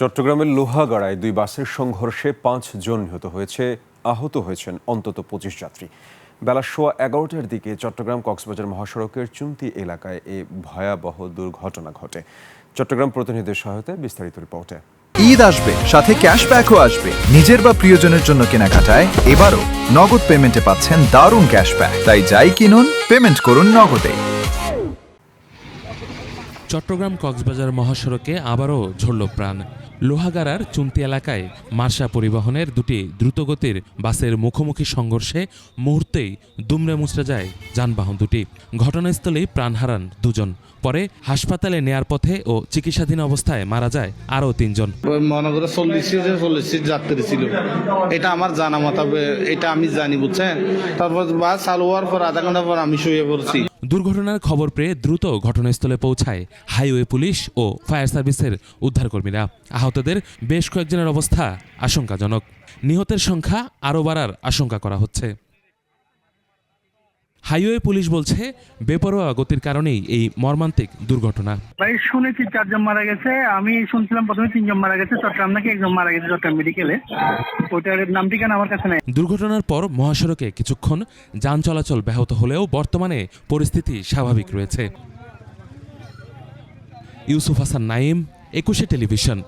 চট্টগ্রামের লোহাগাড়ায় দুই বাসের সংঘর্ষে 5 জন নিহত হয়েছে, আহত হয়েছেন অন্তত 25 যাত্রী। বেলা 11:15টার দিকে চট্টগ্রাম কক্সবাজার মহাসড়কের চুন্তি এলাকায় এ ভয়াবহ দুর্ঘটনা ঘটে। চট্টগ্রাম প্রতিনিধির সহায়তায় বিস্তারিত রিপোর্টে। ঈদ আসবে, সাথে ক্যাশব্যাকও আসবে। নিজের বা প্রিয়জনের জন্য কেনাকাটায় এবারও নগদ পেমেন্টে পাচ্ছেন দারুণ ক্যাশব্যাক। তাই যাই কিনুন, পেমেন্ট করুন নগদে। চট্টগ্রাম কক্সবাজার মহাসড়কে আবারও ঝরল প্রাণ। লোহাগাড়ার চুন্তি এলাকায় মার্শা পরিবহনের দুটি দ্রুতগতির বাসের মুখোমুখি সংঘর্ষে মুহূর্তেই দুমড়ে মুচড়ে যায় যানবাহন দুটি। ঘটনাস্থলেই প্রাণ হারান দুজন। পরে হাসপাতালে নেয়ার পথে ও চিকিৎসাধীন অবস্থায় মারা যায় আরও 3 জন। মনে করে 40 যাত্রী ছিল, এটা আমার জানা মোতাবেক, এটা আমি জানি, বুঝছেন। তারপর বাস চালু হওয়ার পর আধা ঘন্টা পর আমি শুয়ে পড়ছি। দুর্ঘটনার খবর পেয়ে দ্রুত ঘটনাস্থলে পৌঁছায় হাইওয়ে পুলিশ ও ফায়ার সার্ভিসের উদ্ধারকর্মীরা। আহতদের বেশ কয়েকজনের অবস্থা আশঙ্কাজনক। নিহতের সংখ্যা আরও বাড়ার আশঙ্কা করা হচ্ছে। হাইওয়ে পুলিশ বলছে, বেপরোয়া গতির কারণেই এই মর্মান্তিক দুর্ঘটনা। ভাই শুনেছি 4 জন মারা গেছে। আমি শুনছিলাম প্রথমে 3 জন মারা গেছে, চট্টগ্রাম নাকি 1 জন মারা গেছে চট্টগ্রাম মেডিকেলে। ওটার নাম ঠিকানা আমার কাছে নাই। দুর্ঘটনার পর মহাসড়কে কিছুক্ষণ যান চলাচল ব্যাহত হলেও বর্তমানে পরিস্থিতি স্বাভাবিক রয়েছে। ইউসুফ হাসান নাইম, 21 টেলিভিশন।